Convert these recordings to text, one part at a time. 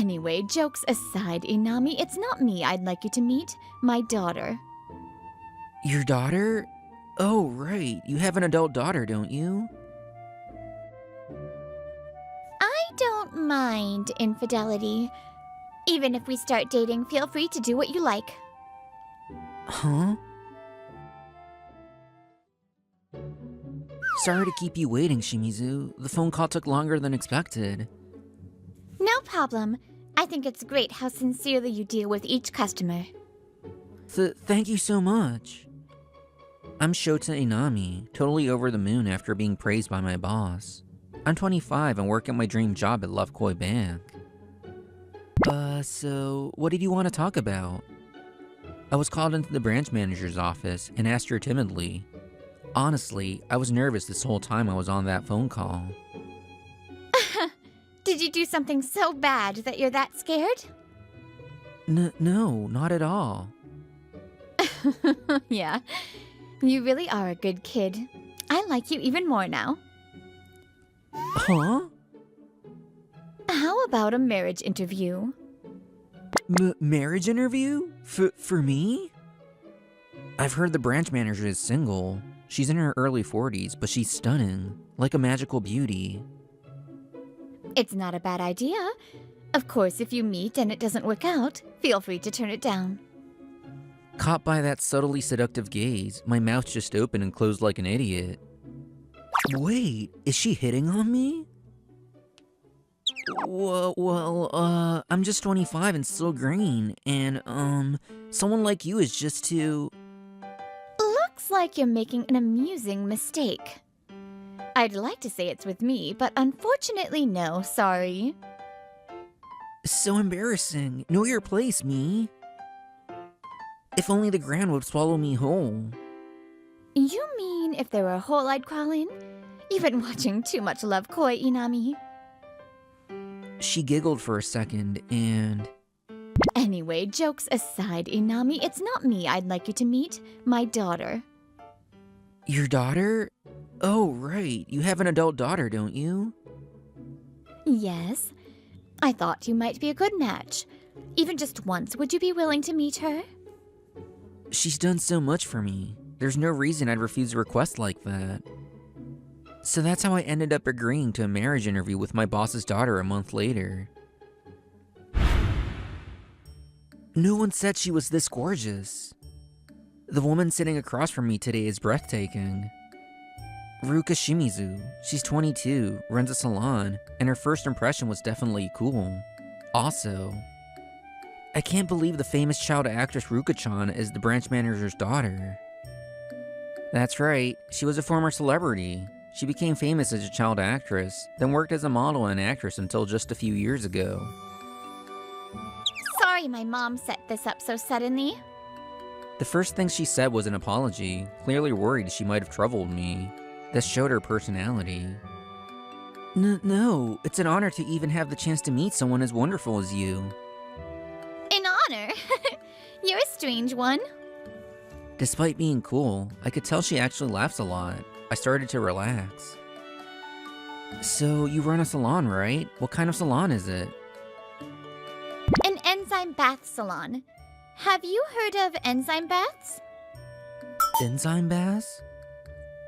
Anyway, jokes aside, Inami, it's not me I'd like you to meet. My daughter. Your daughter? Oh, right. You have an adult daughter, don't you? I don't mind infidelity. Even if we start dating, feel free to do what you like. Huh? Sorry to keep you waiting, Shimizu. The phone call took longer than expected. No problem. I think it's great how sincerely you deal with each customer. Thank you so much. I'm Shota Inami, totally over the moon after being praised by my boss. I'm 25 and work at my dream job at Love Koi Bank. So what did you want to talk about? I was called into the branch manager's office and asked her timidly. Honestly, I was nervous this whole time I was on that phone call. Did you do something so bad that you're that scared? No, not at all. Yeah, you really are a good kid. I like you even more now. Huh? How about a marriage interview? Marriage interview? For me? I've heard the branch manager is single. She's in her early 40s, but she's stunning, like a magical beauty. It's not a bad idea. Of course, if you meet and it doesn't work out, feel free to turn it down. Caught by that subtly seductive gaze, my mouth just opened and closed like an idiot. Wait, is she hitting on me? Well, I'm just 25 and still green, and, someone like you is just too... Looks like you're making an amusing mistake. I'd like to say it's with me, but unfortunately no, sorry. So embarrassing. Know your place, me. If only the ground would swallow me whole. You mean if there were a hole I'd crawl in? You've been watching too much Love Koi, Inami. She giggled for a second, and... Anyway, jokes aside, Inami, it's not me I'd like you to meet. My daughter. Your daughter? Oh, right. You have an adult daughter, don't you? Yes. I thought you might be a good match. Even just once, would you be willing to meet her? She's done so much for me. There's no reason I'd refuse a request like that. So that's how I ended up agreeing to a marriage interview with my boss's daughter a month later. No one said she was this gorgeous. The woman sitting across from me today is breathtaking. Ruka Shimizu. She's 22, runs a salon, and her first impression was definitely cool. Also, I can't believe the famous child actress Ruka-chan is the branch manager's daughter. That's right, she was a former celebrity. She became famous as a child actress, then worked as a model and actress until just a few years ago. Sorry my mom set this up so suddenly. The first thing she said was an apology, clearly worried she might have troubled me. This showed her personality. No, it's an honor to even have the chance to meet someone as wonderful as you. An honor? You're a strange one. Despite being cool, I could tell she actually laughs a lot. I started to relax. So, you run a salon, right? What kind of salon is it? An enzyme bath salon. Have you heard of enzyme baths? Enzyme baths?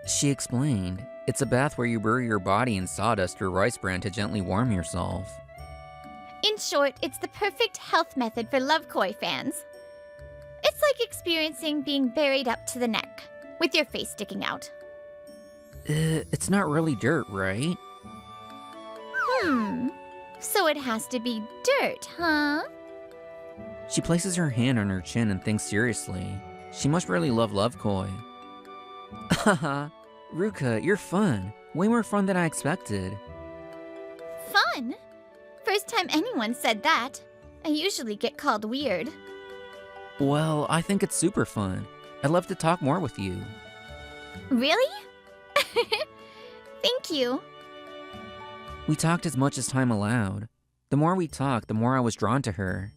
She explained, it's a bath where you bury your body in sawdust or rice bran to gently warm yourself. In short, it's the perfect health method for Love Koi fans. It's like experiencing being buried up to the neck, with your face sticking out. It's not really dirt, right? So it has to be dirt, huh? She places her hand on her chin and thinks seriously. She must really love Love Koi. Haha, Ruka, you're fun. Way more fun than I expected. Fun? First time anyone said that. I usually get called weird. Well, I think it's super fun. I'd love to talk more with you. Really? Thank you. We talked as much as time allowed. The more we talked, the more I was drawn to her.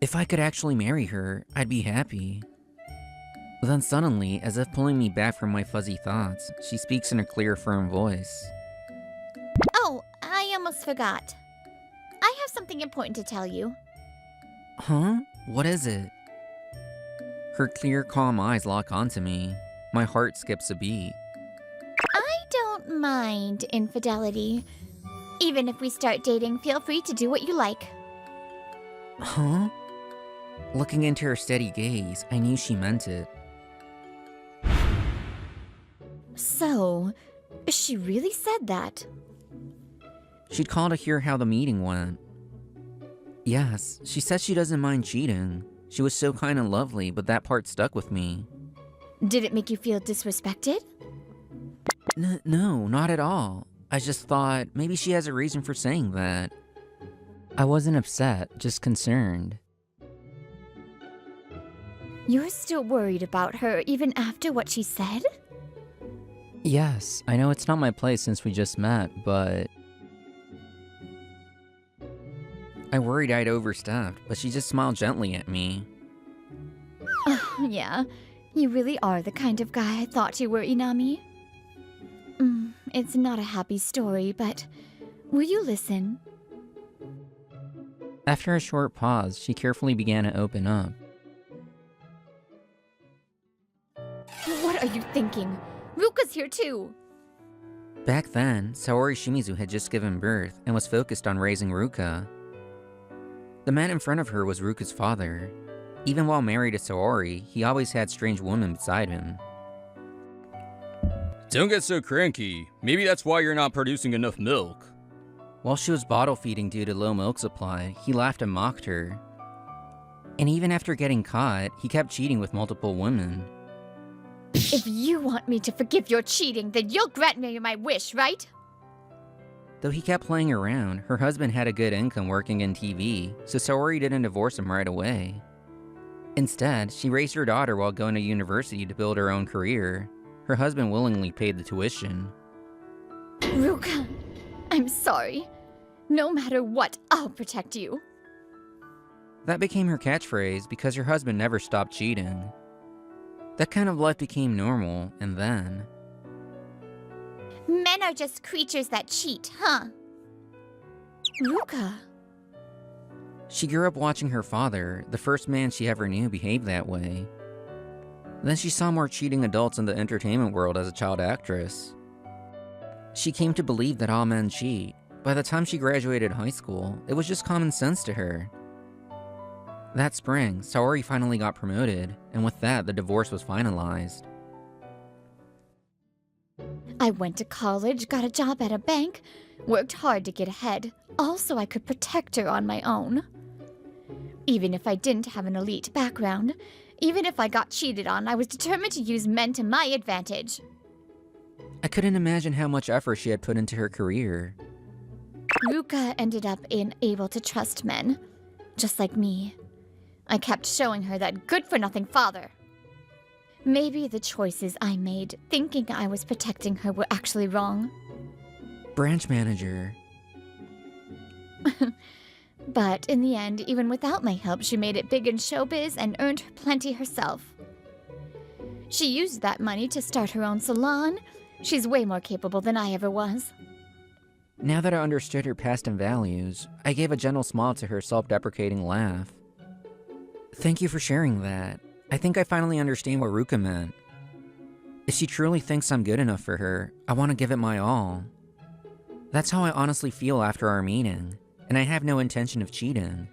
If I could actually marry her, I'd be happy. Then suddenly, as if pulling me back from my fuzzy thoughts, she speaks in a clear, firm voice. Oh, I almost forgot. I have something important to tell you. Huh? What is it? Her clear, calm eyes lock onto me. My heart skips a beat. I don't mind infidelity. Even if we start dating, feel free to do what you like. Huh? Looking into her steady gaze, I knew she meant it. So, she really said that. She'd call to hear how the meeting went. Yes, she said she doesn't mind cheating. She was so kind and lovely, but that part stuck with me. Did it make you feel disrespected? No, not at all. I just thought maybe she has a reason for saying that. I wasn't upset, just concerned. You're still worried about her even after what she said? Yes, I know it's not my place since we just met, but... I worried I'd overstepped, but she just smiled gently at me. Yeah, you really are the kind of guy I thought you were, Inami. It's not a happy story, but will you listen? After a short pause, she carefully began to open up. What are you thinking? Ruka's here too! Back then, Saori Shimizu had just given birth and was focused on raising Ruka. The man in front of her was Ruka's father. Even while married to Saori, he always had strange women beside him. Don't get so cranky. Maybe that's why you're not producing enough milk. While she was bottle feeding due to low milk supply, he laughed and mocked her. And even after getting caught, he kept cheating with multiple women. If you want me to forgive your cheating, then you'll grant me my wish, right? Though he kept playing around, her husband had a good income working in TV, so Saori didn't divorce him right away. Instead, she raised her daughter while going to university to build her own career. Her husband willingly paid the tuition. Ruka, I'm sorry. No matter what, I'll protect you. That became her catchphrase because her husband never stopped cheating. That kind of life became normal, and then... Men are just creatures that cheat, huh? Ruka. She grew up watching her father, the first man she ever knew, behave that way. Then she saw more cheating adults in the entertainment world as a child actress. She came to believe that all men cheat. By the time she graduated high school, it was just common sense to her. That spring, Saori finally got promoted, and with that, the divorce was finalized. I went to college, got a job at a bank, worked hard to get ahead, all so I could protect her on my own. Even if I didn't have an elite background, even if I got cheated on, I was determined to use men to my advantage. I couldn't imagine how much effort she had put into her career. Ruka ended up unable to trust men, just like me. I kept showing her that good-for-nothing father. Maybe the choices I made, thinking I was protecting her, were actually wrong. Branch manager. But in the end, even without my help, she made it big in showbiz and earned plenty herself. She used that money to start her own salon. She's way more capable than I ever was. Now that I understood her past and values, I gave a gentle smile to her self-deprecating laugh. Thank you for sharing that. I think I finally understand what Ruka meant. If she truly thinks I'm good enough for her, I want to give it my all. That's how I honestly feel after our meeting, and I have no intention of cheating.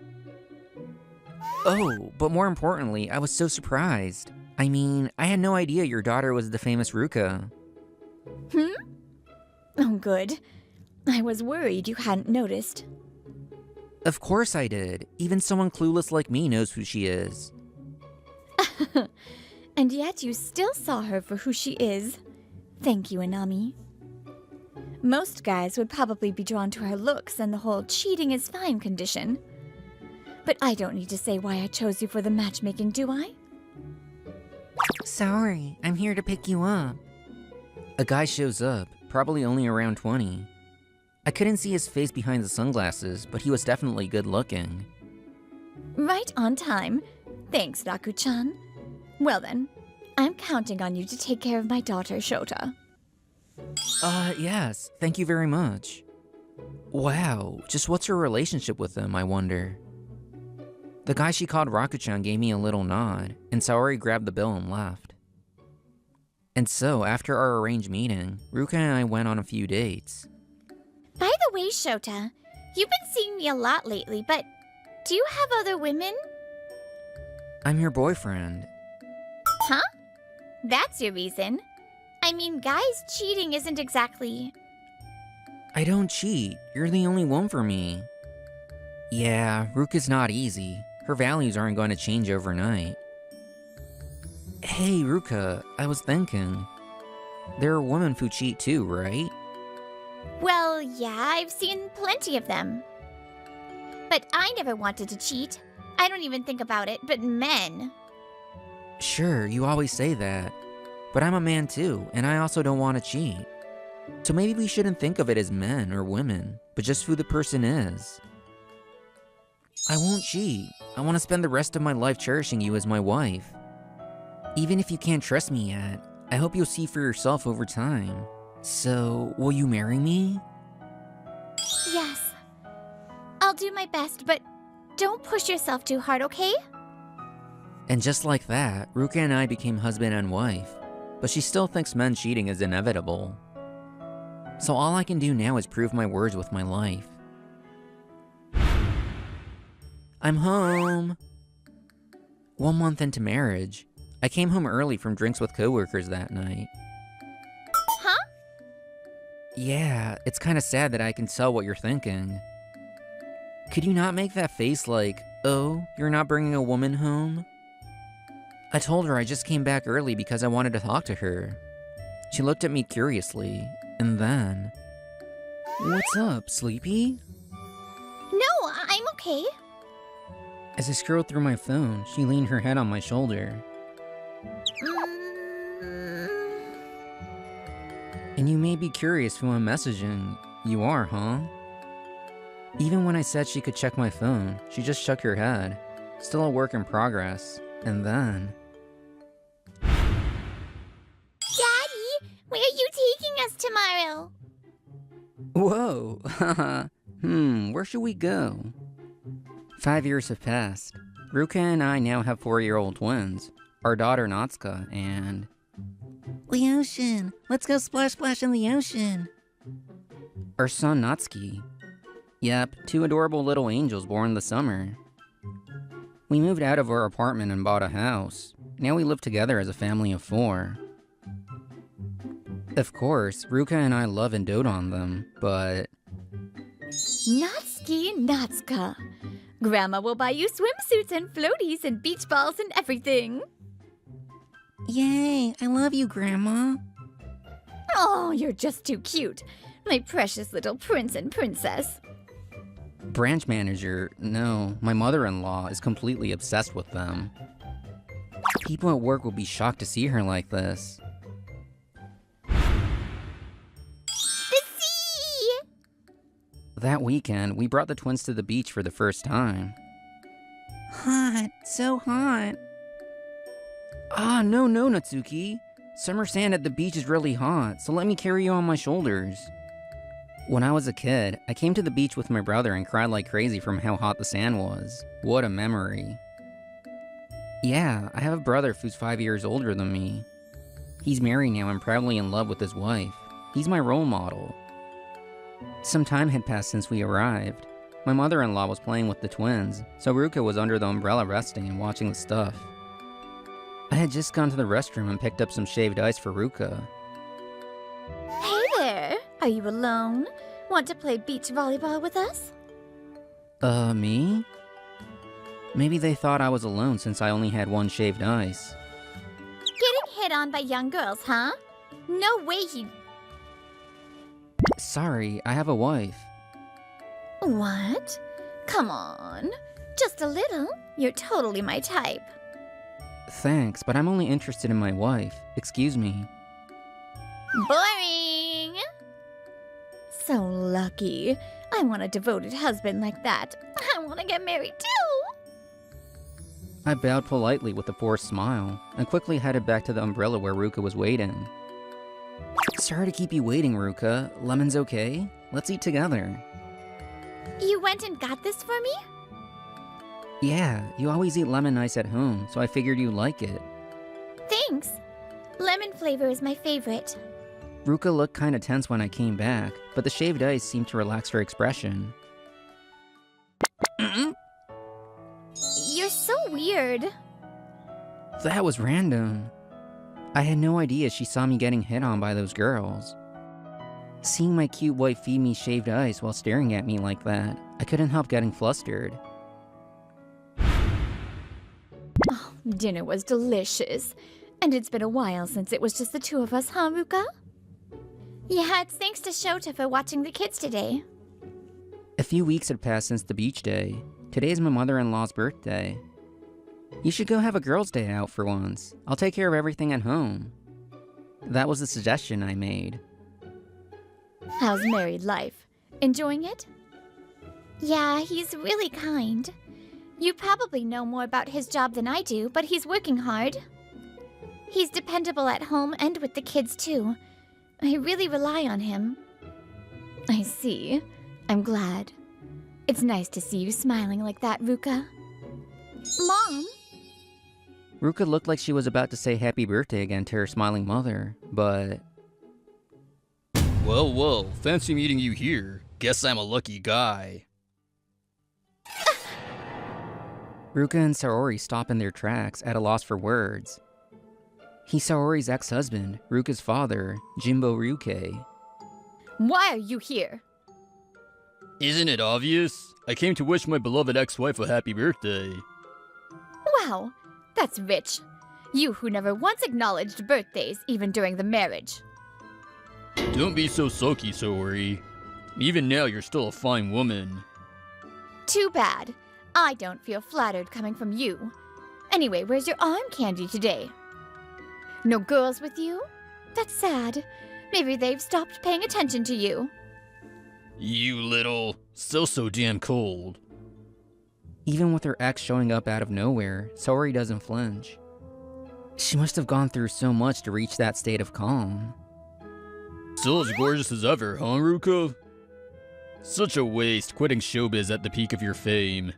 Oh, but more importantly, I was so surprised. I mean, I had no idea your daughter was the famous Ruka. Oh, good. I was worried you hadn't noticed. Of course I did. Even someone clueless like me knows who she is. And yet you still saw her for who she is. Thank you, Inami. Most guys would probably be drawn to her looks and the whole cheating is fine condition. But I don't need to say why I chose you for the matchmaking, do I? Sorry, I'm here to pick you up. A guy shows up, probably only around 20. I couldn't see his face behind the sunglasses, but he was definitely good looking. Right on time. Thanks, Raku-chan. Well then, I'm counting on you to take care of my daughter, Shota. Yes, thank you very much. Wow, just what's her relationship with him, I wonder? The guy she called Rakuchan gave me a little nod, and Saori grabbed the bill and left. And so, after our arranged meeting, Ruka and I went on a few dates. By the way, Shota, you've been seeing me a lot lately, but do you have other women? I'm your boyfriend. Huh? That's your reason. I mean, guys cheating isn't exactly... I don't cheat. You're the only one for me. Yeah, Ruka's not easy. Her values aren't going to change overnight. Hey, Ruka, I was thinking. There are women who cheat too, right? Well, yeah, I've seen plenty of them. But I never wanted to cheat. I don't even think about it, but men... Sure, you always say that. But I'm a man too, and I also don't want to cheat. So maybe we shouldn't think of it as men or women, but just who the person is. I won't cheat. I want to spend the rest of my life cherishing you as my wife. Even if you can't trust me yet, I hope you'll see for yourself over time. So, will you marry me? Yes. I'll do my best, but don't push yourself too hard, okay? And just like that, Ruka and I became husband and wife. But she still thinks men cheating is inevitable. So all I can do now is prove my words with my life. I'm home! 1 month into marriage, I came home early from drinks with coworkers that night. Huh? Yeah, it's kinda sad that I can tell what you're thinking. Could you not make that face like, oh, you're not bringing a woman home? I told her I just came back early because I wanted to talk to her. She looked at me curiously, and then... What's up, sleepy? No, I'm okay. As I scrolled through my phone, she leaned her head on my shoulder. And you may be curious who I'm messaging. You are, huh? Even when I said she could check my phone, she just shook her head. Still a work in progress. And then... Daddy, where are you taking us tomorrow? Whoa! Haha. Where should we go? 5 years have passed. Ruka and I now have 4-year-old twins. Our daughter Natsuka and... The ocean! Let's go splash splash in the ocean! Our son Natsuki. Yep, 2 adorable little angels born this summer. We moved out of our apartment and bought a house. Now we live together as a family of 4. Of course, Ruka and I love and dote on them, but... Natsuki and Natsuka. Grandma will buy you swimsuits and floaties and beach balls and everything. Yay, I love you, Grandma. Oh, you're just too cute. My precious little prince and princess. Branch manager, no, my mother-in-law is completely obsessed with them. People at work will be shocked to see her like this. The sea! That weekend, we brought the twins to the beach for the first time. Hot, so hot. Ah, no, Natsuki. Summer sand at the beach is really hot, so let me carry you on my shoulders. When I was a kid, I came to the beach with my brother and cried like crazy from how hot the sand was. What a memory. Yeah, I have a brother who's 5 years older than me. He's married now and proudly in love with his wife. He's my role model. Some time had passed since we arrived. My mother-in-law was playing with the twins, so Ruka was under the umbrella resting and watching the stuff. I had just gone to the restroom and picked up some shaved ice for Ruka. Hey there. Are you alone? Want to play beach volleyball with us? Me? Maybe they thought I was alone since I only had 1 shaved ice. Getting hit on by young girls, huh? No way he... Sorry, I have a wife. What? Come on. Just a little. You're totally my type. Thanks, but I'm only interested in my wife. Excuse me. Boring! So lucky. I want a devoted husband like that. I want to get married too! I bowed politely with a forced smile, and quickly headed back to the umbrella where Ruka was waiting. Sorry to keep you waiting, Ruka. Lemon's okay? Let's eat together. You went and got this for me? Yeah, you always eat lemon ice at home, so I figured you'd like it. Thanks. Lemon flavor is my favorite. Ruka looked kinda tense when I came back, but the shaved ice seemed to relax her expression. You're so weird. That was random. I had no idea she saw me getting hit on by those girls. Seeing my cute wife feed me shaved ice while staring at me like that, I couldn't help getting flustered. Oh, dinner was delicious. And it's been a while since it was just the two of us, huh, Ruka? Yeah, it's thanks to Shota for watching the kids today. A few weeks had passed since the beach day. Today's my mother-in-law's birthday. You should go have a girls' day out for once. I'll take care of everything at home. That was the suggestion I made. How's married life? Enjoying it? Yeah, he's really kind. You probably know more about his job than I do, but he's working hard. He's dependable at home and with the kids, too. I really rely on him. I see. I'm glad. It's nice to see you smiling like that, Ruka. Mom? Ruka looked like she was about to say happy birthday again to her smiling mother, but... Well, fancy meeting you here. Guess I'm a lucky guy. Ruka and Saori stop in their tracks at a loss for words. He's Saori's ex-husband, Ruka's father, Jimbo Ryuke. Why are you here? Isn't it obvious? I came to wish my beloved ex-wife a happy birthday. Wow, that's rich. You who never once acknowledged birthdays, even during the marriage. Don't be so sulky, Saori. Even now, you're still a fine woman. Too bad. I don't feel flattered coming from you. Anyway, where's your arm candy today? No girls with you? That's sad. Maybe they've stopped paying attention to you. You little... so damn cold. Even with her ex showing up out of nowhere, Saori doesn't flinch. She must have gone through so much to reach that state of calm. Still as gorgeous as ever, huh, Ruka? Such a waste quitting showbiz at the peak of your fame.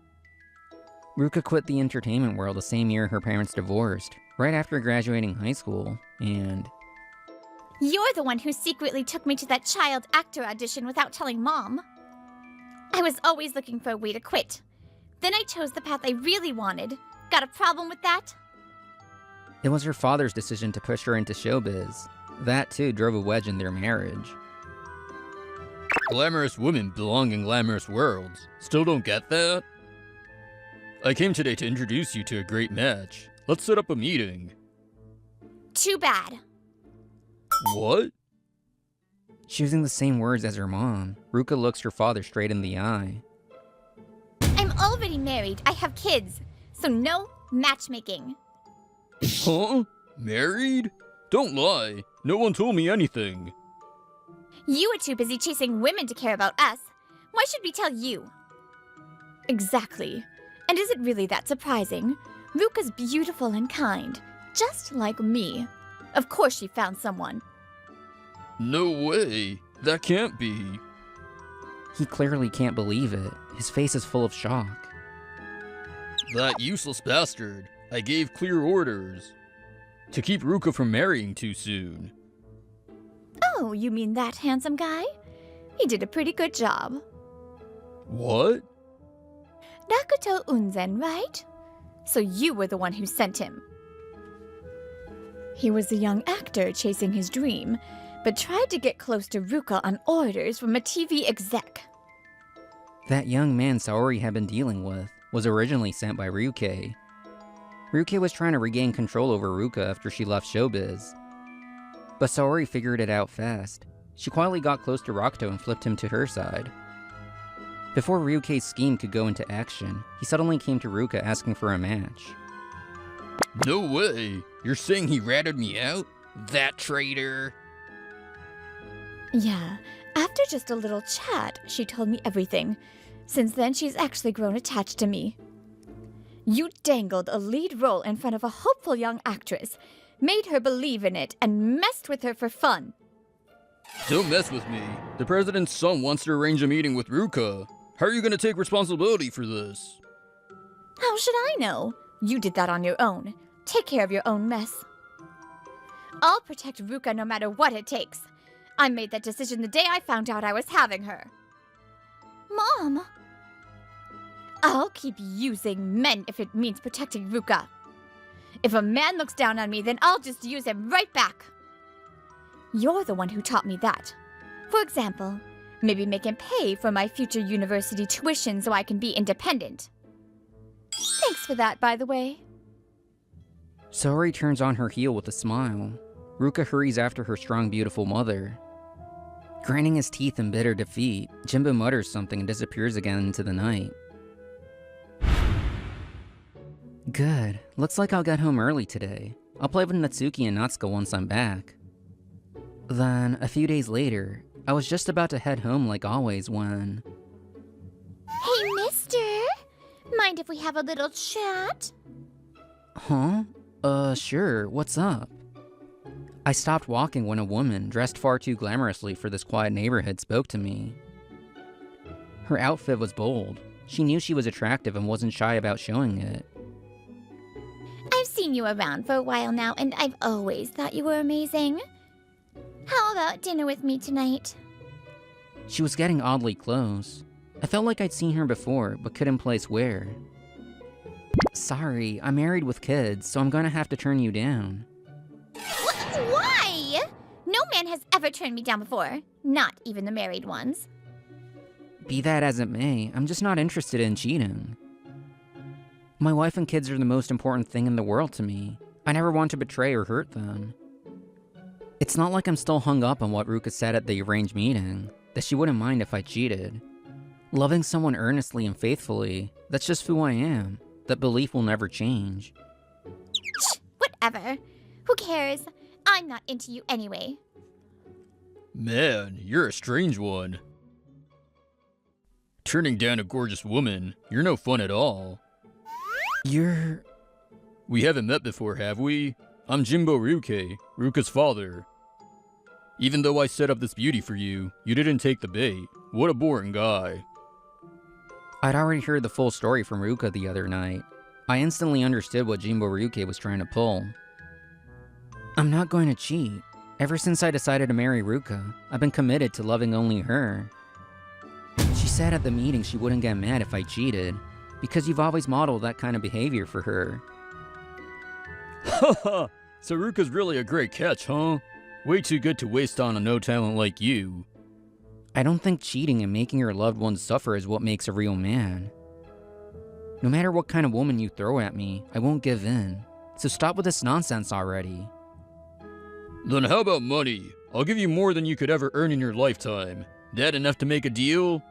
Ruka quit the entertainment world the same year her parents divorced, right after graduating high school, and... You're the one who secretly took me to that child actor audition without telling Mom. I was always looking for a way to quit. Then I chose the path I really wanted. Got a problem with that? It was her father's decision to push her into showbiz. That, too, drove a wedge in their marriage. Glamorous women belong in glamorous worlds. Still don't get that? I came today to introduce you to a great match. Let's set up a meeting. Too bad. What? Choosing the same words as her mom, Ruka looks her father straight in the eye. I'm already married. I have kids. So no matchmaking. Huh? Married? Don't lie. No one told me anything. You were too busy chasing women to care about us. Why should we tell you? Exactly. And is it really that surprising? Ruka's beautiful and kind, just like me. Of course she found someone. No way. That can't be. He clearly can't believe it. His face is full of shock. That useless bastard. I gave clear orders. To keep Ruka from marrying too soon. Oh, you mean that handsome guy? He did a pretty good job. What? Nakoto Unzen, right? So you were the one who sent him. He was a young actor chasing his dream, but tried to get close to Ruka on orders from a TV exec. That young man Saori had been dealing with was originally sent by Ryuke. Ryuke was trying to regain control over Ruka after she left showbiz. But Saori figured it out fast. She quietly got close to Rakuto and flipped him to her side. Before Ryuke's scheme could go into action, he suddenly came to Ruka asking for a match. No way. You're saying he ratted me out? That traitor. Yeah, after just a little chat, she told me everything. Since then, she's actually grown attached to me. You dangled a lead role in front of a hopeful young actress, made her believe in it, and messed with her for fun. Don't mess with me. The president's son wants to arrange a meeting with Ruka. How are you gonna take responsibility for this? How should I know? You did that on your own. Take care of your own mess. I'll protect Ruka no matter what it takes. I made that decision the day I found out I was having her. Mom! I'll keep using men if it means protecting Ruka. If a man looks down on me, then I'll just use him right back. You're the one who taught me that. For example, maybe make him pay for my future university tuition so I can be independent. Thanks for that, by the way. Saori turns on her heel with a smile. Ruka hurries after her strong, beautiful mother. Grinding his teeth in bitter defeat, Jimbo mutters something and disappears again into the night. Good. Looks like I'll get home early today. I'll play with Natsuki and Natsuko once I'm back. Then, a few days later, I was just about to head home like always when... Hey, mister! Mind if we have a little chat? Huh? Sure. What's up? I stopped walking when a woman, dressed far too glamorously for this quiet neighborhood, spoke to me. Her outfit was bold. She knew she was attractive and wasn't shy about showing it. I've seen you around for a while now, and I've always thought you were amazing. How about dinner with me tonight? She was getting oddly close. I felt like I'd seen her before, but couldn't place where. Sorry, I'm married with kids, so I'm gonna have to turn you down. Why? No man has ever turned me down before. Not even the married ones. Be that as it may, I'm just not interested in cheating. My wife and kids are the most important thing in the world to me. I never want to betray or hurt them. It's not like I'm still hung up on what Ruka said at the arranged meeting, that she wouldn't mind if I cheated. Loving someone earnestly and faithfully, that's just who I am. That belief will never change. Whatever. Who cares? I'm not into you anyway. Man, you're a strange one. Turning down a gorgeous woman, you're no fun at all. You're... We haven't met before, have we? I'm Jimbo Ryuke, Ruka's father. Even though I set up this beauty for you, you didn't take the bait. What a boring guy. I'd already heard the full story from Ruka the other night. I instantly understood what Jimbo Ryuke was trying to pull. I'm not going to cheat. Ever since I decided to marry Ruka, I've been committed to loving only her. She said at the meeting she wouldn't get mad if I cheated, because you've always modeled that kind of behavior for her. Haha, so Ruka's really a great catch, huh? Way too good to waste on a no-talent like you. I don't think cheating and making your loved ones suffer is what makes a real man. No matter what kind of woman you throw at me, I won't give in. So stop with this nonsense already. Then how about money? I'll give you more than you could ever earn in your lifetime. That enough to make a deal?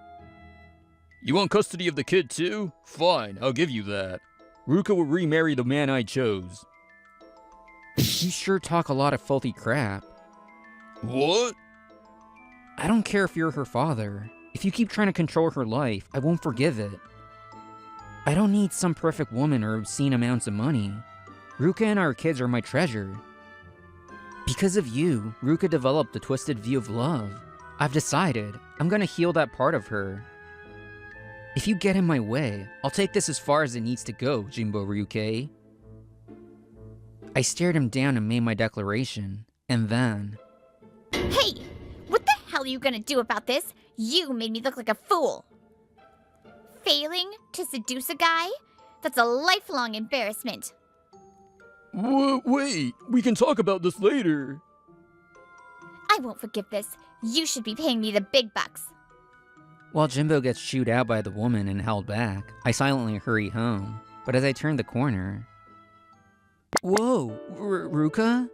You want custody of the kid too? Fine, I'll give you that. Ruka will remarry the man I chose. You sure talk a lot of filthy crap. What? I don't care if you're her father. If you keep trying to control her life, I won't forgive it. I don't need some perfect woman or obscene amounts of money. Ruka and our kids are my treasure. Because of you, Ruka developed a twisted view of love. I've decided I'm gonna heal that part of her. If you get in my way, I'll take this as far as it needs to go, Jimbo Ryuke. I stared him down and made my declaration, and then... Hey! What the hell are you gonna do about this? You made me look like a fool. Failing to seduce a guy? That's a lifelong embarrassment. Wait, we can talk about this later. I won't forgive this. You should be paying me the big bucks. While Jimbo gets shooed out by the woman and held back, I silently hurry home. But as I turned the corner... Whoa, Ruka?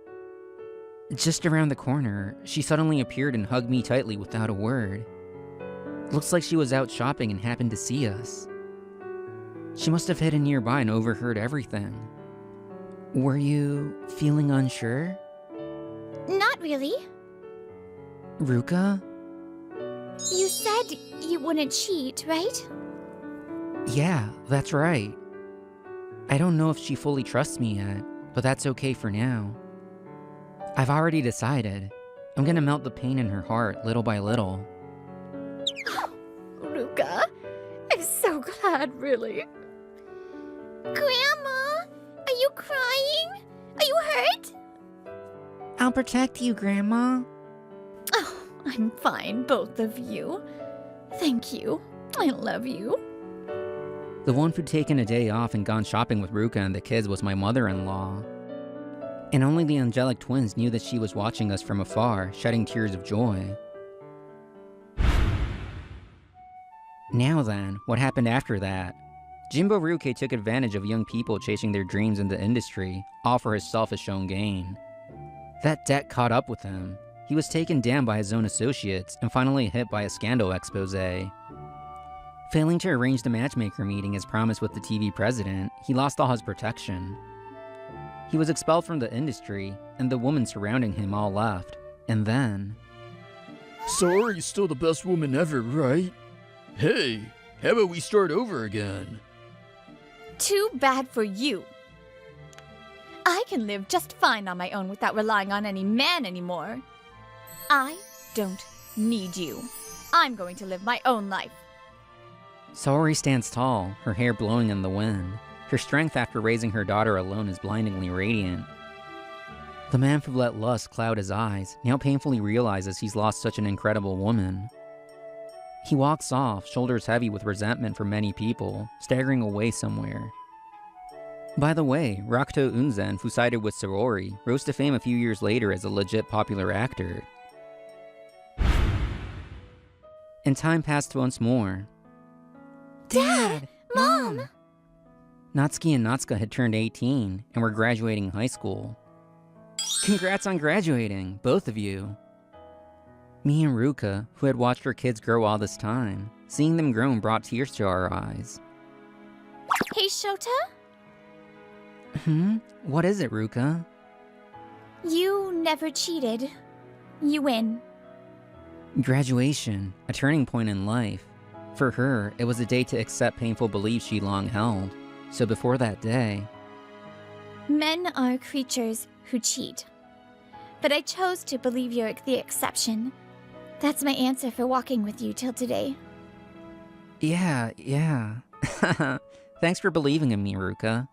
Just around the corner, she suddenly appeared and hugged me tightly without a word. Looks like she was out shopping and happened to see us. She must have hidden nearby and overheard everything. Were you feeling unsure? Not really. Ruka? You said you wouldn't cheat, right? Yeah, that's right. I don't know if she fully trusts me yet, but that's okay for now. I've already decided. I'm gonna melt the pain in her heart little by little. Ruka, sad, really. Grandma, are you crying? Are you hurt? I'll protect you, Grandma. Oh, I'm fine, both of you. Thank you. I love you. The one who'd taken a day off and gone shopping with Ruka and the kids was my mother-in-law. And only the angelic twins knew that she was watching us from afar, shedding tears of joy. Now then, what happened after that? Jimbo Ruke took advantage of young people chasing their dreams in the industry, all for his selfish own gain. That debt caught up with him. He was taken down by his own associates and finally hit by a scandal expose. Failing to arrange the matchmaker meeting as promised with the TV president, he lost all his protection. He was expelled from the industry, and the women surrounding him all left. And then... Sorry's still the best woman ever, right? Hey, how about we start over again? Too bad for you. I can live just fine on my own without relying on any man anymore. I don't need you. I'm going to live my own life. Saori stands tall, her hair blowing in the wind. Her strength after raising her daughter alone is blindingly radiant. The man who let lust cloud his eyes now painfully realizes he's lost such an incredible woman. He walks off, shoulders heavy with resentment for many people, staggering away somewhere. By the way, Rakuto Unzen, who sided with Saori, rose to fame a few years later as a legit popular actor. And time passed once more. Dad! Mom! Natsuki and Natsuka had turned 18 and were graduating high school. Congrats on graduating, both of you. Me and Ruka, who had watched her kids grow all this time, seeing them grow brought tears to our eyes. Hey, Shota? What is it, Ruka? You never cheated. You win. Graduation, a turning point in life. For her, it was a day to accept painful beliefs she long held. So before that day... Men are creatures who cheat. But I chose to believe you're the exception. That's my answer for walking with you till today. Yeah. Thanks for believing in me, Ruka.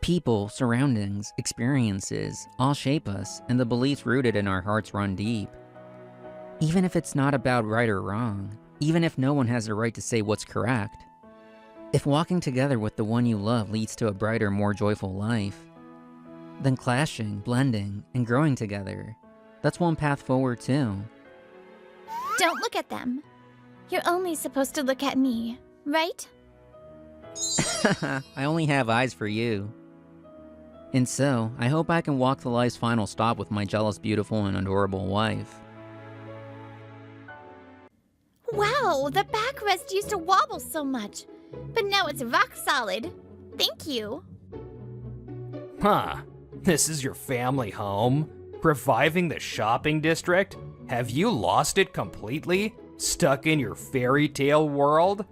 People, surroundings, experiences, all shape us, and the beliefs rooted in our hearts run deep. Even if it's not about right or wrong, even if no one has the right to say what's correct, if walking together with the one you love leads to a brighter, more joyful life, then clashing, blending, and growing together, that's one path forward too. Don't look at them. You're only supposed to look at me, right? I only have eyes for you. And so, I hope I can walk to life's final stop with my jealous, beautiful, and adorable wife. Wow, the backrest used to wobble so much, but now it's rock solid. Thank you. Huh. This is your family home? Reviving the shopping district? Have you lost it completely? Stuck in your fairy tale world?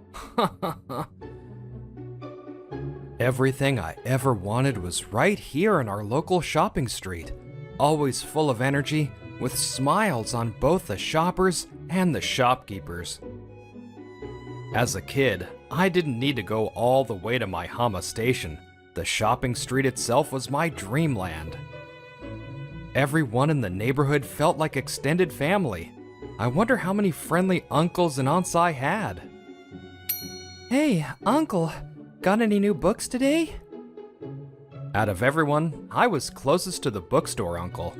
Everything I ever wanted was right here in our local shopping street. Always full of energy, with smiles on both the shoppers and the shopkeepers. As a kid, I didn't need to go all the way to my Hama station. The shopping street itself was my dreamland. Everyone in the neighborhood felt like extended family. I wonder how many friendly uncles and aunts I had. Hey, uncle, got any new books today? Out of everyone, I was closest to the bookstore uncle.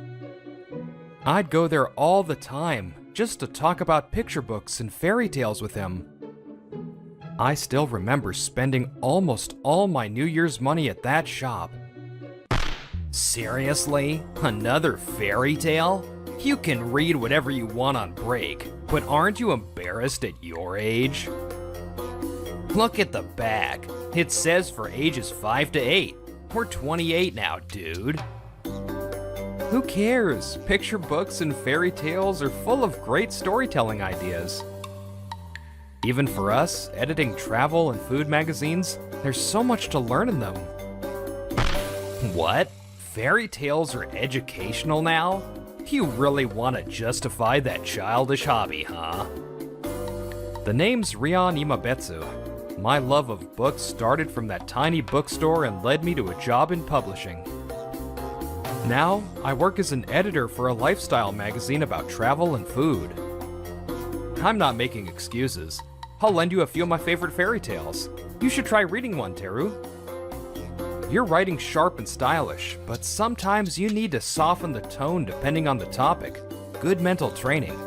I'd go there all the time, just to talk about picture books and fairy tales with him. I still remember spending almost all my New Year's money at that shop. Seriously? Another fairy tale? You can read whatever you want on break, but aren't you embarrassed at your age? Look at the back. It says for ages 5 to 8. We're 28 now, dude. Who cares? Picture books and fairy tales are full of great storytelling ideas. Even for us, editing travel and food magazines, there's so much to learn in them. What? Fairy tales are educational now? You really want to justify that childish hobby, huh? The name's Rion Imabetsu. My love of books started from that tiny bookstore and led me to a job in publishing. Now, I work as an editor for a lifestyle magazine about travel and food. I'm not making excuses. I'll lend you a few of my favorite fairy tales. You should try reading one, Teru. Your writing's sharp and stylish, but sometimes you need to soften the tone depending on the topic. Good mental training.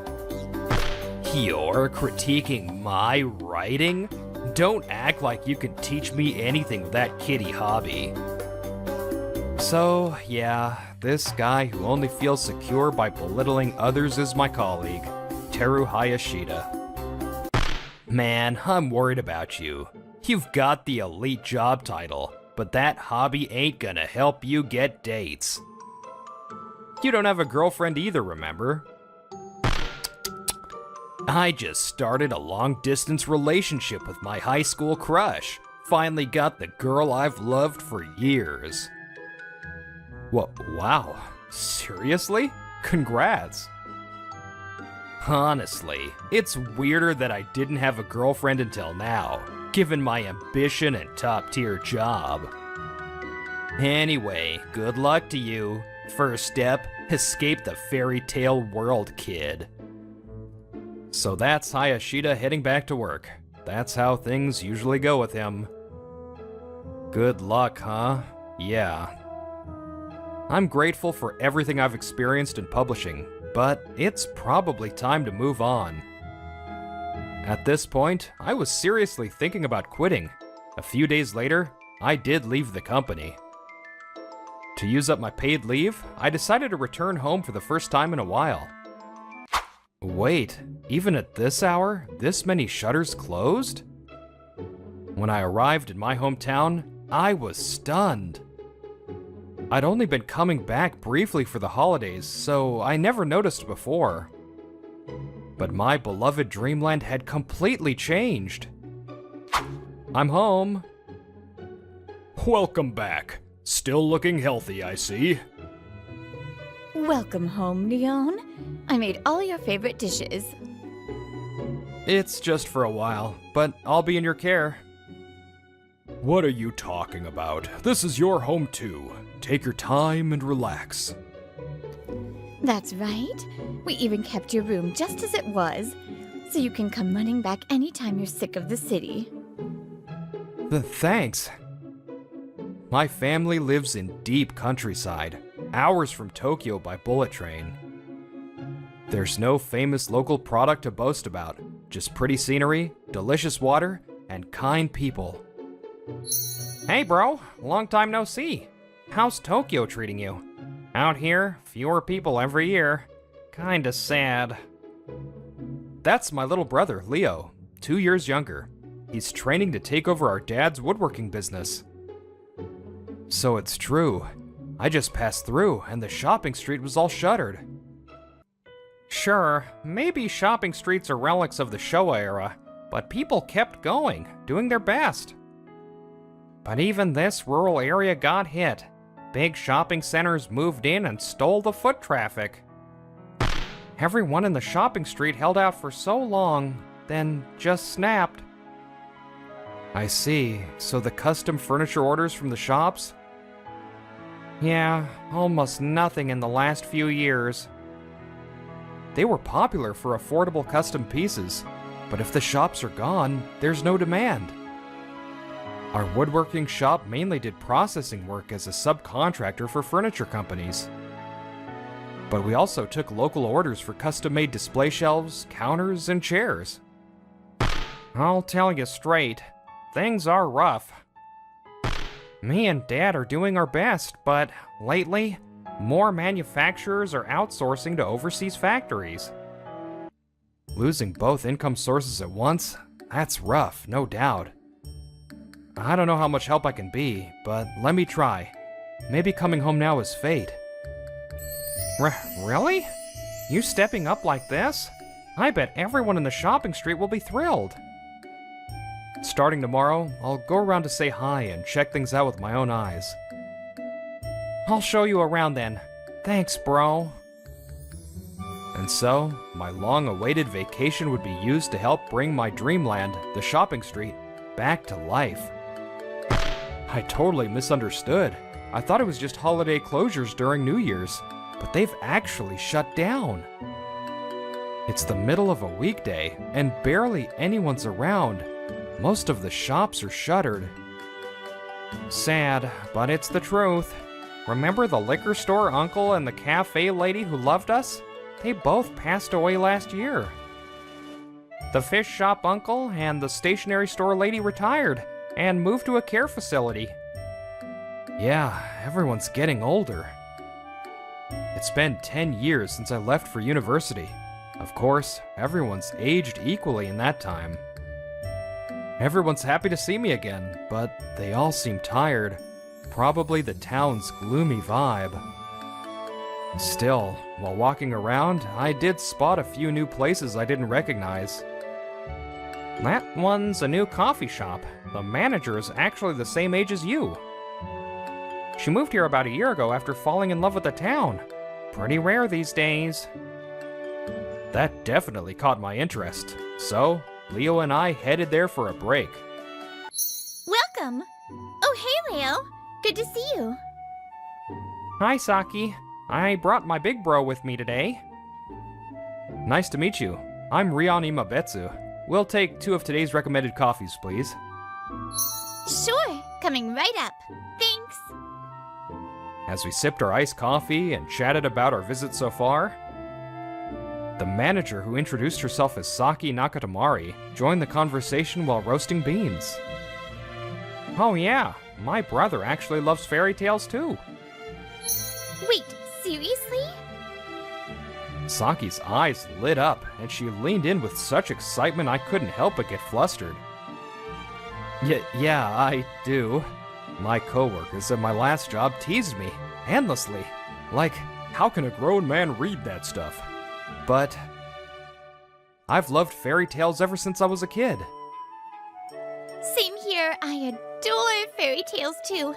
You're critiquing my writing? Don't act like you can teach me anything with that kiddie hobby. So, yeah, this guy who only feels secure by belittling others is my colleague, Teru Hayashida. Man, I'm worried about you. You've got the elite job title, but that hobby ain't gonna help you get dates. You don't have a girlfriend either, remember? I just started a long-distance relationship with my high school crush. Finally got the girl I've loved for years. Wow, seriously? Congrats. Honestly, it's weirder that I didn't have a girlfriend until now, given my ambition and top-tier job. Anyway, good luck to you. First step, escape the fairy tale world, kid. So that's Hayashida heading back to work. That's how things usually go with him. Good luck, huh? Yeah. I'm grateful for everything I've experienced in publishing, but it's probably time to move on. At this point, I was seriously thinking about quitting. A few days later, I did leave the company. To use up my paid leave, I decided to return home for the first time in a while. Wait, even at this hour, this many shutters closed? When I arrived in my hometown, I was stunned. I'd only been coming back briefly for the holidays, so I never noticed before. But my beloved dreamland had completely changed. I'm home. Welcome back. Still looking healthy, I see. Welcome home, Leon. I made all your favorite dishes. It's just for a while, but I'll be in your care. What are you talking about? This is your home too. Take your time and relax. That's right. We even kept your room just as it was, so you can come running back anytime you're sick of the city. Thanks. My family lives in deep countryside, hours from Tokyo by bullet train. There's no famous local product to boast about, just pretty scenery, delicious water, and kind people. Hey bro, long time no see. How's Tokyo treating you? Out here, fewer people every year. Kinda sad. That's my little brother, Leo, 2 years younger. He's training to take over our dad's woodworking business. So it's true. I just passed through and the shopping street was all shuttered. Sure, maybe shopping streets are relics of the Showa era, but people kept going, doing their best. But even this rural area got hit. Big shopping centers moved in and stole the foot traffic. Everyone in the shopping street held out for so long, then just snapped. I see, so the custom furniture orders from the shops? Yeah, almost nothing in the last few years. They were popular for affordable custom pieces, but if the shops are gone, there's no demand. Our woodworking shop mainly did processing work as a subcontractor for furniture companies. But we also took local orders for custom-made display shelves, counters, and chairs. I'll tell you straight, things are rough. Me and Dad are doing our best, but lately, more manufacturers are outsourcing to overseas factories. Losing both income sources at once, that's rough, no doubt. I don't know how much help I can be, but let me try. Maybe coming home now is fate. Really? You stepping up like this? I bet everyone in the shopping street will be thrilled. Starting tomorrow, I'll go around to say hi and check things out with my own eyes. I'll show you around then. Thanks, bro. And And so, my long-awaited vacation would be used to help bring my dreamland, the shopping street, back to life. I totally misunderstood. I thought it was just holiday closures during New Year's, but they've actually shut down. It's the middle of a weekday, and barely anyone's around. Most of the shops are shuttered. Sad, but it's the truth. Remember the liquor store uncle and the cafe lady who loved us? They both passed away last year. The fish shop uncle and the stationery store lady retired and moved to a care facility. Yeah, everyone's getting older. It's been 10 years since I left for university. Of course, everyone's aged equally in that time. Everyone's happy to see me again, but they all seem tired. Probably the town's gloomy vibe. Still, while walking around, I did spot a few new places I didn't recognize. That one's a new coffee shop. The manager is actually the same age as you. She moved here about a year ago after falling in love with the town. Pretty rare these days. That definitely caught my interest. So, Leo and I headed there for a break. Welcome! Oh, hey, Leo. Good to see you. Hi, Saki. I brought my big bro with me today. Nice to meet you. I'm Rion Imabetsu. We'll take 2 of today's recommended coffees, please. Sure, coming right up. Thanks. As we sipped our iced coffee and chatted about our visit so far, the manager, who introduced herself as Saki Nakatamari, joined the conversation while roasting beans. Oh yeah, my brother actually loves fairy tales too. Wait, seriously? Saki's eyes lit up, and she leaned in with such excitement I couldn't help but get flustered. Yeah, I do. My coworkers at my last job teased me, endlessly. Like, how can a grown man read that stuff? But I've loved fairy tales ever since I was a kid. Same here. I adore fairy tales too.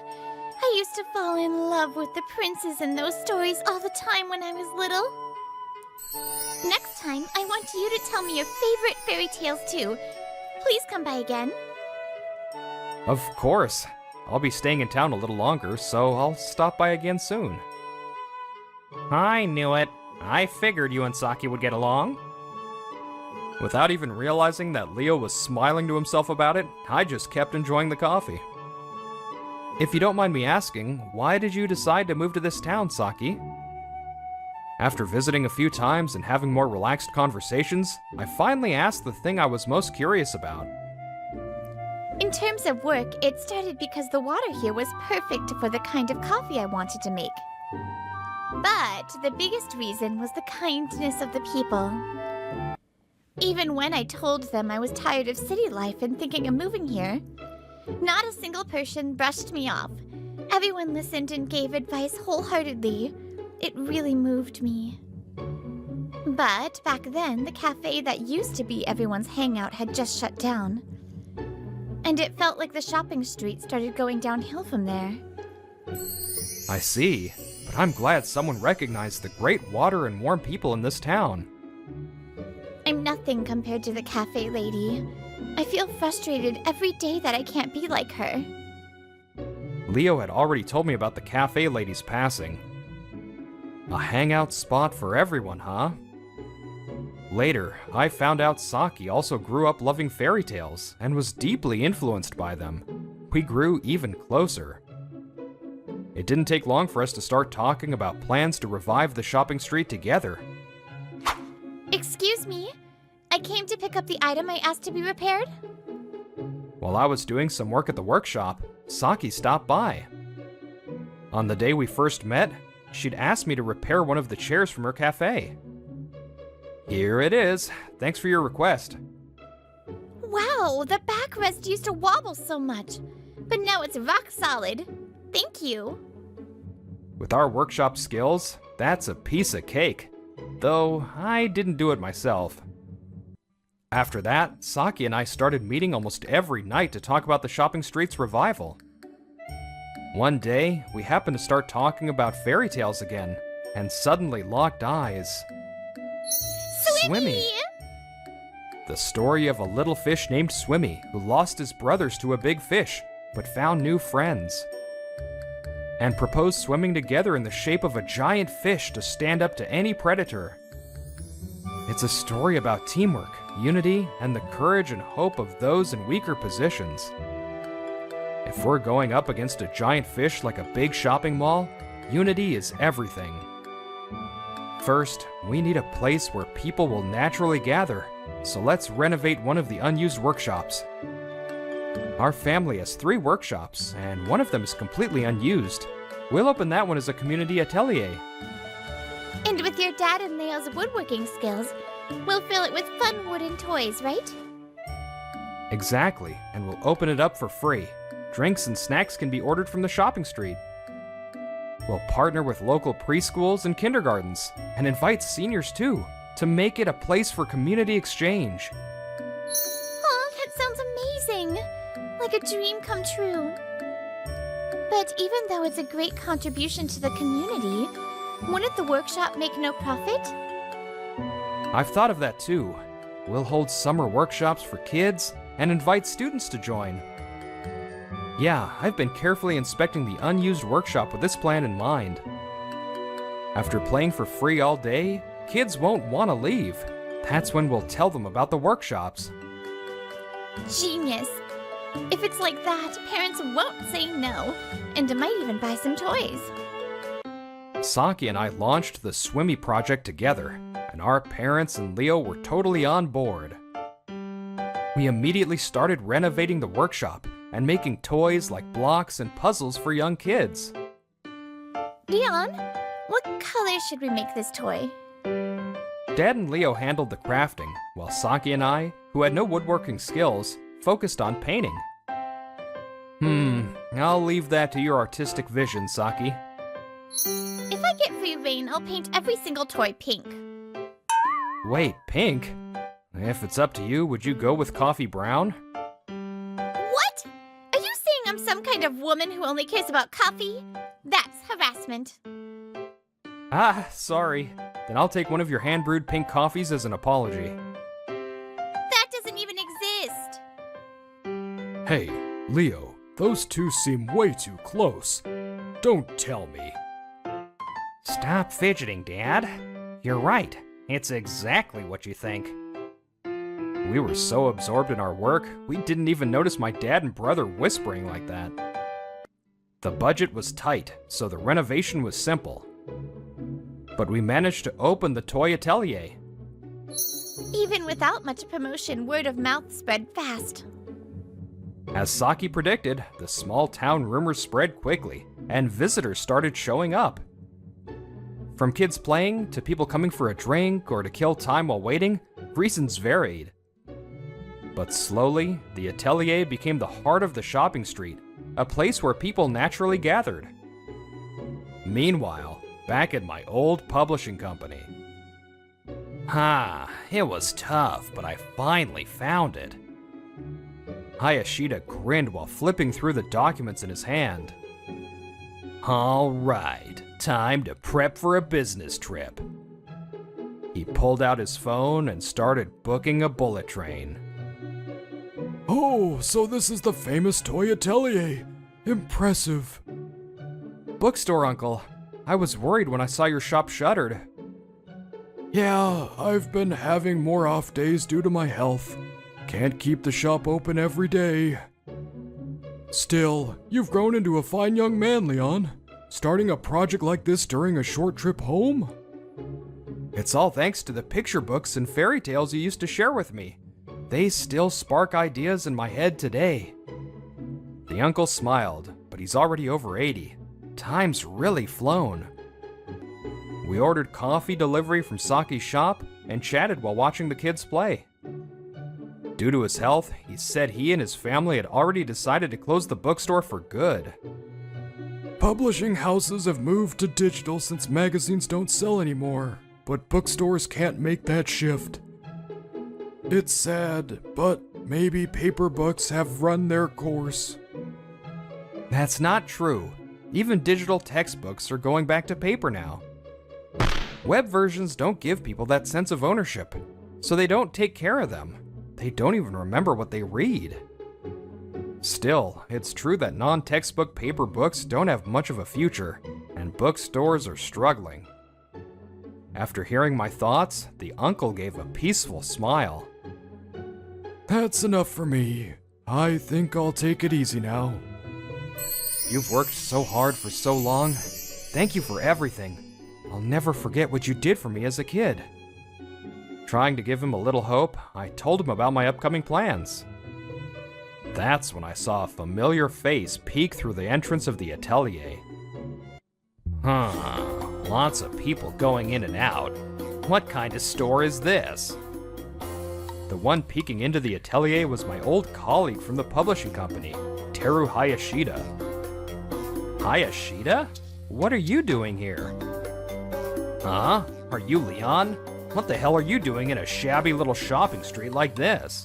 I used to fall in love with the princes in those stories all the time when I was little. Next time, I want you to tell me your favorite fairy tales too. Please come by again. Of course. I'll be staying in town a little longer, so I'll stop by again soon. I knew it. I figured you and Saki would get along. Without even realizing that Leo was smiling to himself about it, I just kept enjoying the coffee. If you don't mind me asking, why did you decide to move to this town, Saki? After visiting a few times and having more relaxed conversations, I finally asked the thing I was most curious about. In terms of work, it started because the water here was perfect for the kind of coffee I wanted to make. But the biggest reason was the kindness of the people. Even when I told them I was tired of city life and thinking of moving here, not a single person brushed me off. Everyone listened and gave advice wholeheartedly. It really moved me. But back then, the cafe that used to be everyone's hangout had just shut down. And it felt like the shopping street started going downhill from there. I see, but I'm glad someone recognized the great water and warm people in this town. I'm nothing compared to the cafe lady. I feel frustrated every day that I can't be like her. Leo had already told me about the cafe lady's passing. A hangout spot for everyone, huh? Later, I found out Saki also grew up loving fairy tales and was deeply influenced by them. We grew even closer. It didn't take long for us to start talking about plans to revive the shopping street together. Excuse me? I came to pick up the item I asked to be repaired? While I was doing some work at the workshop, Saki stopped by. On the day we first met, she'd asked me to repair one of the chairs from her cafe. Here it is. Thanks for your request. Wow, the backrest used to wobble so much, but now it's rock solid. Thank you. With our workshop skills, that's a piece of cake. Though I didn't do it myself. After that, Saki and I started meeting almost every night to talk about the shopping street's revival. One day, we happened to start talking about fairy tales again, and suddenly locked eyes. Swimmy! The story of a little fish named Swimmy who lost his brothers to a big fish, but found new friends. And proposed swimming together in the shape of a giant fish to stand up to any predator. It's a story about teamwork, unity, and the courage and hope of those in weaker positions. If we're going up against a giant fish like a big shopping mall, unity is everything. First, we need a place where people will naturally gather, so let's renovate one of the unused workshops. Our family has 3 workshops, and one of them is completely unused. We'll open that one as a community atelier. And with your dad and Leo's woodworking skills, we'll fill it with fun wooden toys, right? Exactly, and we'll open it up for free. Drinks and snacks can be ordered from the shopping street. We'll partner with local preschools and kindergartens, and invite seniors too, to make it a place for community exchange. Oh, that sounds amazing! Like a dream come true. But even though it's a great contribution to the community, wouldn't the workshop make no profit? I've thought of that too. We'll hold summer workshops for kids and invite students to join. Yeah, I've been carefully inspecting the unused workshop with this plan in mind. After playing for free all day, kids won't want to leave. That's when we'll tell them about the workshops. Genius! If it's like that, parents won't say no, and might even buy some toys. Saki and I launched the Swimmy project together, and our parents and Leo were totally on board. We immediately started renovating the workshop and making toys like blocks and puzzles for young kids. Leon, what color should we make this toy? Dad and Leo handled the crafting, while Saki and I, who had no woodworking skills, focused on painting. I'll leave that to your artistic vision, Saki. If I get free reign, I'll paint every single toy pink. Wait, pink? If it's up to you, would you go with coffee brown? What? Are you saying I'm some kind of woman who only cares about coffee? That's harassment. Ah, sorry. Then I'll take one of your hand-brewed pink coffees as an apology. That doesn't even exist. Hey, Leo, those two seem way too close. Don't tell me. Stop fidgeting, Dad. You're right. It's exactly what you think. We were so absorbed in our work, we didn't even notice my dad and brother whispering like that. The budget was tight, so the renovation was simple. But we managed to open the toy atelier. Even without much promotion, word of mouth spread fast. As Saki predicted, the small town rumors spread quickly, and visitors started showing up. From kids playing, to people coming for a drink or to kill time while waiting, reasons varied. But slowly, the atelier became the heart of the shopping street, a place where people naturally gathered. Meanwhile, back at my old publishing company. It was tough, but I finally found it. Hayashida grinned while flipping through the documents in his hand. All right, time to prep for a business trip. He pulled out his phone and started booking a bullet train. Oh, so this is the famous toy atelier. Impressive. Bookstore, Uncle. I was worried when I saw your shop shuttered. Yeah, I've been having more off days due to my health. Can't keep the shop open every day. Still, you've grown into a fine young man, Leon. Starting a project like this during a short trip home? It's all thanks to the picture books and fairy tales you used to share with me. They still spark ideas in my head today. The uncle smiled, but he's already over 80. Time's really flown. We ordered coffee delivery from Saki's shop and chatted while watching the kids play. Due to his health, he said he and his family had already decided to close the bookstore for good. Publishing houses have moved to digital since magazines don't sell anymore, but bookstores can't make that shift. It's sad, but maybe paper books have run their course. That's not true. Even digital textbooks are going back to paper now. Web versions don't give people that sense of ownership, so they don't take care of them. They don't even remember what they read. Still, it's true that non-textbook paper books don't have much of a future, and bookstores are struggling. After hearing my thoughts, the uncle gave a peaceful smile. That's enough for me. I think I'll take it easy now. You've worked so hard for so long. Thank you for everything. I'll never forget what you did for me as a kid. Trying to give him a little hope, I told him about my upcoming plans. That's when I saw a familiar face peek through the entrance of the atelier. Lots of people going in and out. What kind of store is this? The one peeking into the atelier was my old colleague from the publishing company, Teru Hayashida. Hayashida? What are you doing here? Huh? Are you Leon? What the hell are you doing in a shabby little shopping street like this?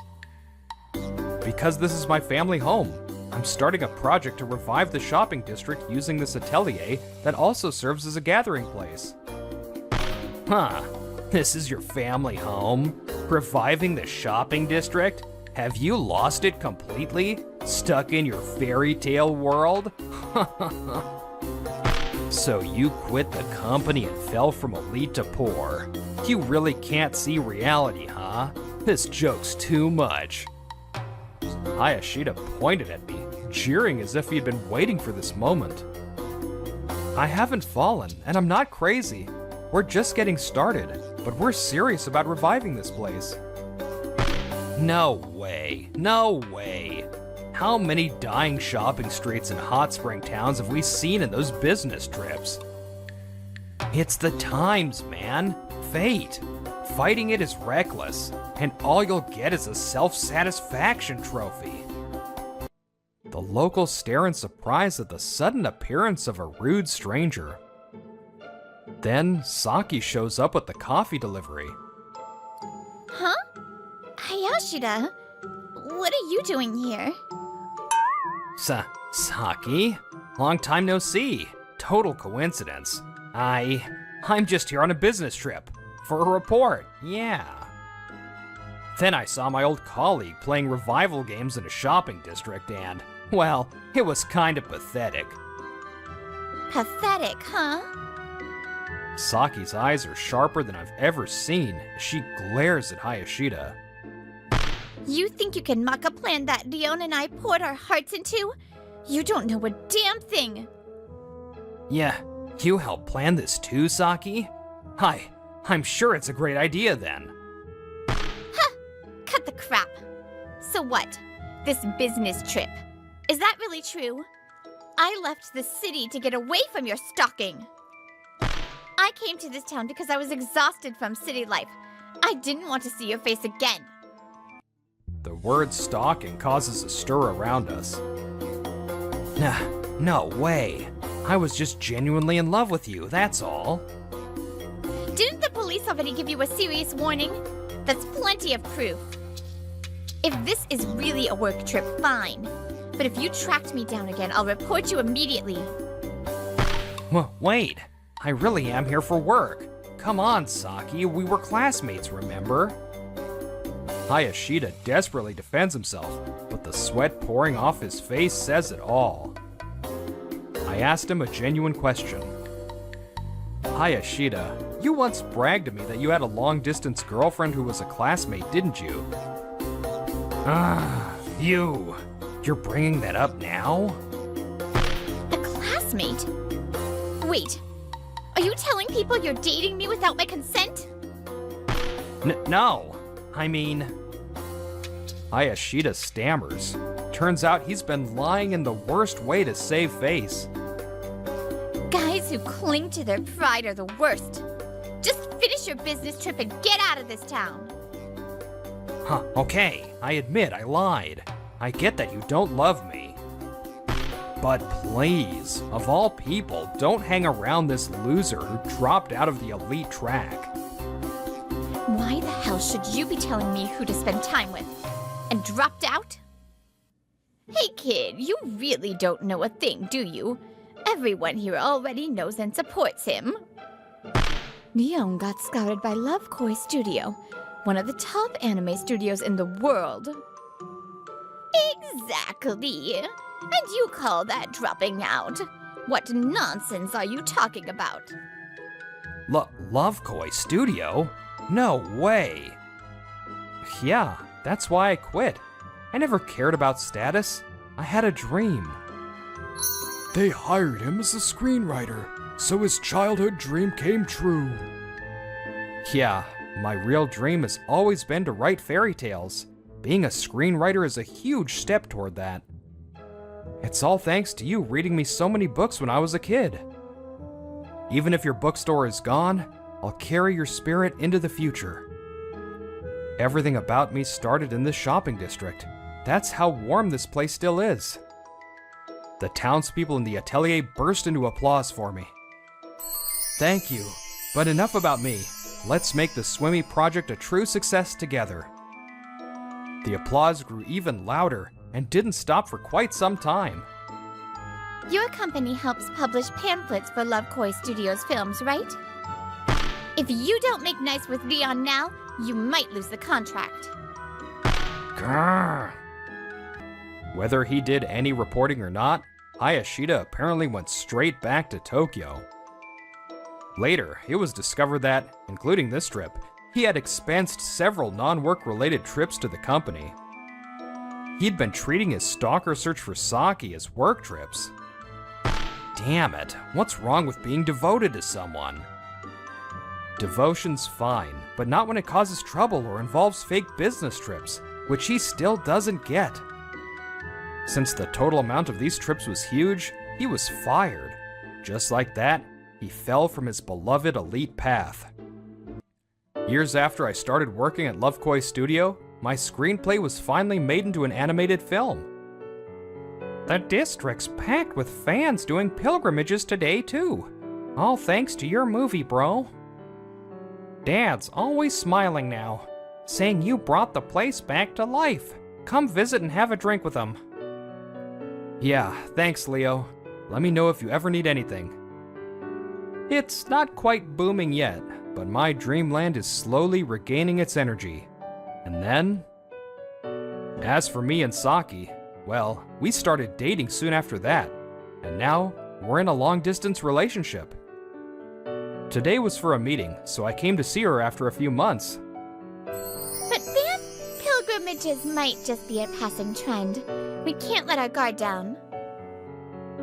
Because this is my family home. I'm starting a project to revive the shopping district using this atelier that also serves as a gathering place. Huh, this is your family home? Reviving the shopping district? Have you lost it completely? Stuck in your fairy tale world? So you quit the company and fell from elite to poor. You really can't see reality, huh? This joke's too much. Hayashida pointed at me, jeering as if he'd been waiting for this moment. I haven't fallen, and I'm not crazy. We're just getting started, but we're serious about reviving this place. No way, no way. How many dying shopping streets in hot spring towns have we seen in those business trips? It's the times, man. Fate. Fighting it is reckless, and all you'll get is a self-satisfaction trophy. The locals stare in surprise at the sudden appearance of a rude stranger. Then Saki shows up with the coffee delivery. Huh? Hayashida? What are you doing here? Saki? Long time no see. Total coincidence. I'm just here on a business trip. For a report, yeah. Then I saw my old colleague playing revival games in a shopping district and, well, it was kind of pathetic. Pathetic, huh? Saki's eyes are sharper than I've ever seen as she glares at Hayashida. You think you can muck a plan that Leon and I poured our hearts into? You don't know a damn thing. Yeah, you helped plan this too, Saki? I'm sure it's a great idea then. Huh! Cut the crap. So what? This business trip. Is that really true? I left the city to get away from your stalking. I came to this town because I was exhausted from city life. I didn't want to see your face again. The word stalking causes a stir around us. No way. I was just genuinely in love with you, that's all. Didn't the police already give you a serious warning? That's plenty of proof. If this is really a work trip, fine. But if you tracked me down again, I'll report you immediately. Wait, I really am here for work. Come on, Saki, we were classmates, remember? Hayashida desperately defends himself, but the sweat pouring off his face says it all. I asked him a genuine question. Hayashida, you once bragged to me that you had a long-distance girlfriend who was a classmate, didn't you? You're bringing that up now? A classmate? Wait, are you telling people you're dating me without my consent? No. I mean... Hayashida stammers. Turns out he's been lying in the worst way to save face. Guys who cling to their pride are the worst. Just finish your business trip and get out of this town. Okay, I admit I lied. I get that you don't love me. But please, of all people, don't hang around this loser who dropped out of the elite track. Why the hell should you be telling me who to spend time with? And dropped out? Hey kid, you really don't know a thing, do you? Everyone here already knows and supports him. Neon got scouted by Love Koi Studio, one of the top anime studios in the world. Exactly. And you call that dropping out? What nonsense are you talking about? Love Koi Studio? No way! Yeah, that's why I quit. I never cared about status. I had a dream. They hired him as a screenwriter, so his childhood dream came true. Yeah, my real dream has always been to write fairy tales. Being a screenwriter is a huge step toward that. It's all thanks to you reading me so many books when I was a kid. Even if your bookstore is gone, I'll carry your spirit into the future. Everything about me started in this shopping district. That's how warm this place still is. The townspeople in the atelier burst into applause for me. Thank you, but enough about me. Let's make the Swimmy project a true success together. The applause grew even louder and didn't stop for quite some time. Your company helps publish pamphlets for Love Koi Studios films, right? If you don't make nice with Leon now, you might lose the contract. Grrr. Whether he did any reporting or not, Hayashida apparently went straight back to Tokyo. Later, it was discovered that, including this trip, he had expensed several non-work related trips to the company. He'd been treating his stalker search for Saki as work trips. Damn it, what's wrong with being devoted to someone? Devotion's fine, but not when it causes trouble or involves fake business trips, which he still doesn't get. Since the total amount of these trips was huge, he was fired. Just like that, he fell from his beloved elite path. Years after I started working at Love Koi Studio, my screenplay was finally made into an animated film. The district's packed with fans doing pilgrimages today, too. All thanks to your movie, bro. Dad's always smiling now, saying you brought the place back to life. Come visit and have a drink with him. Yeah, thanks, Leo. Let me know if you ever need anything. It's not quite booming yet, but my dreamland is slowly regaining its energy. And then... As for me and Saki, well, we started dating soon after that, and now we're in a long-distance relationship. Today was for a meeting, so I came to see her after a few months. But then, pilgrimages might just be a passing trend. We can't let our guard down.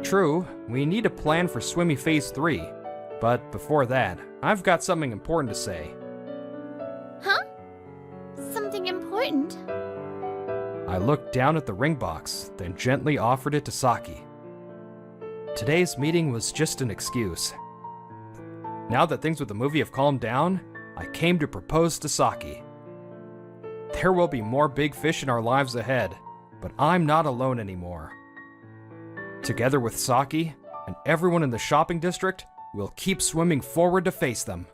True, we need a plan for Swimmy Phase 3, but before that, I've got something important to say. Huh? Something important? I looked down at the ring box, then gently offered it to Saki. Today's meeting was just an excuse. Now that things with the movie have calmed down, I came to propose to Saki. There will be more big fish in our lives ahead, but I'm not alone anymore. Together with Saki and everyone in the shopping district, we'll keep swimming forward to face them.